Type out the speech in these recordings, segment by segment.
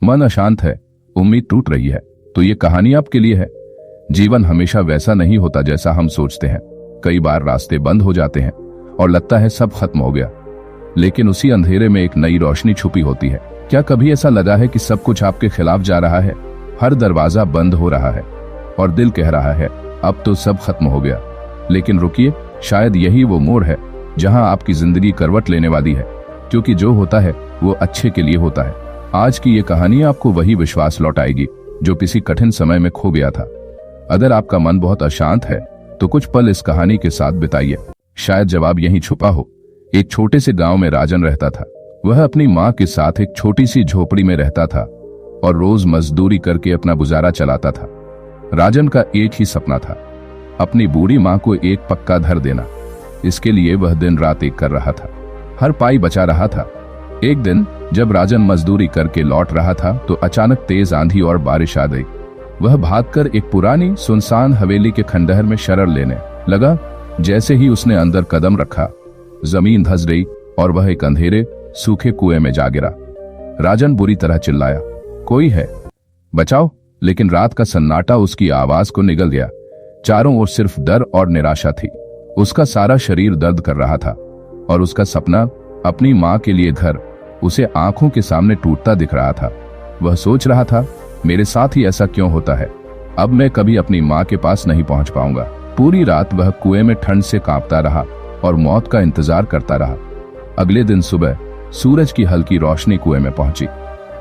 मन अशांत है, उम्मीद टूट रही है, तो ये कहानी आपके लिए है। जीवन हमेशा वैसा नहीं होता जैसा हम सोचते हैं। कई बार रास्ते बंद हो जाते हैं और लगता है सब खत्म हो गया, लेकिन उसी अंधेरे में एक नई रोशनी छुपी होती है। क्या कभी ऐसा लगा है कि सब कुछ आपके खिलाफ जा रहा है, हर दरवाजा बंद हो रहा है और दिल कह रहा है अब तो सब खत्म हो गया? लेकिन रुकिए, शायद यही वो मोड़ है जहां आपकी जिंदगी करवट लेने वाली है, क्योंकि जो होता है वो अच्छे के लिए होता है। आज की ये कहानी आपको वही विश्वास लौटाएगी जो किसी कठिन समय में खो गया था। अगर आपका मन बहुत अशांत है तो कुछ पल इस कहानी के साथ बिताइए, शायद जवाब यहीं छुपा हो। एक छोटे से गांव में राजन रहता था। वह अपनी माँ के साथ एक छोटी सी झोपड़ी में रहता था और रोज मजदूरी करके अपना गुजारा चलाता था। राजन का एक ही सपना था, अपनी बूढ़ी माँ को एक पक्का घर देना। इसके लिए वह दिन रात एक कर रहा था, हर पाई बचा रहा था। एक दिन जब राजन मजदूरी करके लौट रहा था तो अचानक तेज आंधी और बारिश आ गई। वह भागकर एक पुरानी सुनसान हवेली के खंडहर में शरण लेने लगा। जैसे ही उसने अंदर कदम रखा, जमीन धंस गई और वह एक अंधेरे सूखे कुएं में जा गिरा। राजन बुरी तरह चिल्लाया, कोई है, बचाओ! लेकिन रात का सन्नाटा उसकी आवाज को निगल गया। चारों ओर सिर्फ डर और निराशा थी। उसका सारा शरीर दर्द कर रहा था और उसका सपना, अपनी माँ के लिए घर, उसे आंखों के सामने टूटता दिख रहा था। वह सोच रहा था, मेरे साथ ही ऐसा क्यों होता है? अब मैं कभी अपनी माँ के पास नहीं पहुंच पाऊंगा। पूरी रात वह कुएं में ठंड से कांपता रहा और मौत का इंतजार करता रहा। अगले दिन सुबह सूरज की हल्की रोशनी कुएं में पहुंची।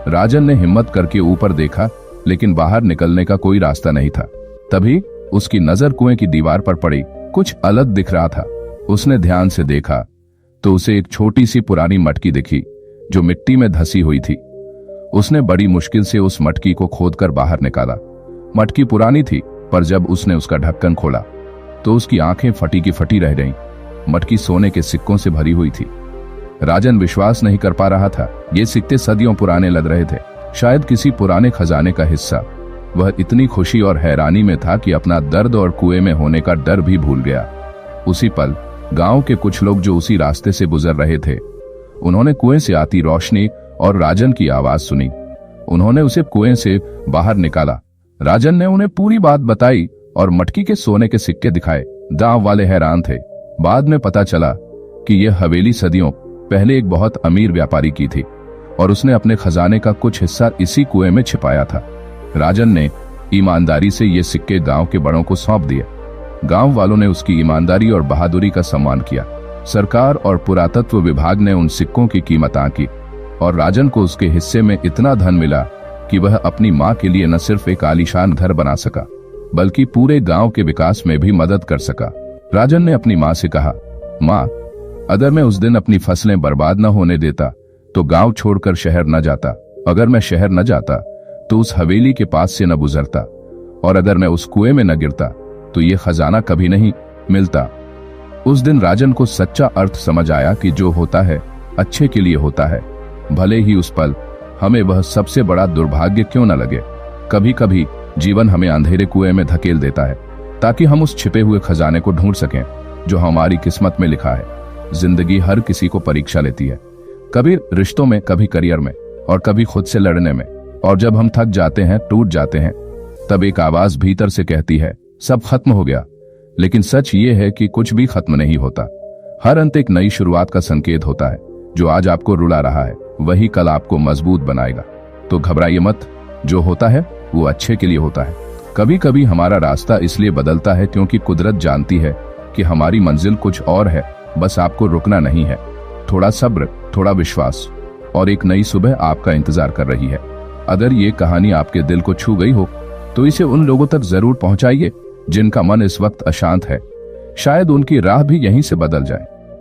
राजन ने हिम्मत करके ऊपर देखा, लेकिन बाहर निकलने का कोई रास्ता नहीं था। तभी उसकी नजर कुएं की दीवार पर पड़ी। कुछ अलग दिख रहा था। उसने ध्यान से देखा तो उसे एक छोटी सी पुरानी मटकी दिखी जो मिट्टी में धसी हुई थी। उसने बड़ी मुश्किल से उस मटकी को खोदकर बाहर निकाला। मटकी पुरानी थी, पर जब उसने उसका ढक्कन खोला तो उसकी आंखें फटी की फटी रह गईं। मटकी सोने के सिक्कों से भरी हुई थी। राजन विश्वास नहीं कर पा रहा था। ये सिक्के सदियों पुराने लग रहे थे, शायद किसी पुराने खजाने का हिस्सा। वह इतनी खुशी और हैरानी में था कि अपना दर्द और कुएं में होने का डर भी भूल गया। उसी पल गांव के कुछ लोग जो उसी रास्ते से गुजर रहे थे, उन्होंने कुएं से आती रोशनी और राजन की आवाज सुनी। उन्होंने उसे कुएं से बाहर निकाला। राजन ने उन्हें पूरी बात बताई और मटकी के सोने के सिक्के दिखाए। गांव वाले हैरान थे। बाद में पता चला कि यह हवेली सदियों पहले एक बहुत अमीर व्यापारी की थी और उसने अपने खजाने का कुछ हिस्सा इसी कुएं में छिपाया था। राजन ने ईमानदारी से ये सिक्के गांव के बड़ों को सौंप दिए। गांव वालों ने उसकी ईमानदारी और बहादुरी का सम्मान किया। सरकार और पुरातत्व विभाग ने उन सिक्कों की कीमत आंकी और राजन को उसके हिस्से में इतना धन मिला कि वह अपनी माँ के लिए न सिर्फ एक आलीशान घर बना सका, बल्कि पूरे गांव के विकास में भी मदद कर सका। राजन ने अपनी माँ से कहा, माँ, अगर मैं उस दिन अपनी फसलें बर्बाद न होने देता तो गांव छोड़कर शहर न जाता। अगर मैं शहर न जाता तो उस हवेली के पास से न गुजरता, और अगर मैं उस कुएं में न गिरता तो ये खजाना कभी नहीं मिलता। उस दिन राजन को सच्चा अर्थ समझ आया कि जो होता है अच्छे के लिए होता है, भले ही उस पल हमें वह सबसे बड़ा दुर्भाग्य क्यों न लगे। कभी कभी जीवन हमें अंधेरे कुएं में धकेल देता है ताकि हम उस छिपे हुए खजाने को ढूंढ सकें जो हमारी किस्मत में लिखा है। जिंदगी हर किसी को परीक्षा लेती है, कभी रिश्तों में, कभी करियर में और कभी खुद से लड़ने में। और जब हम थक जाते हैं, टूट जाते हैं, तब एक आवाज भीतर से कहती है सब खत्म हो गया। लेकिन सच ये है कि कुछ भी खत्म नहीं होता। हर अंत एक नई शुरुआत का संकेत होता है। जो आज आपको रुला रहा है वही कल आपको मजबूत बनाएगा। तो घबराइए मत, जो होता है वो अच्छे के लिए होता है। कभी कभी हमारा रास्ता इसलिए बदलता है क्योंकि कुदरत जानती है कि हमारी मंजिल कुछ और है, बस आपको रुकना नहीं है। थोड़ा सब्र, थोड़ा विश्वास और एक नई सुबह आपका इंतजार कर रही है। अगर ये कहानी आपके दिल को छू गई हो तो इसे उन लोगों तक जरूर पहुंचाइए जिनका मन इस वक्त अशांत है। शायद उनकी राह भी यहीं से बदल जाए।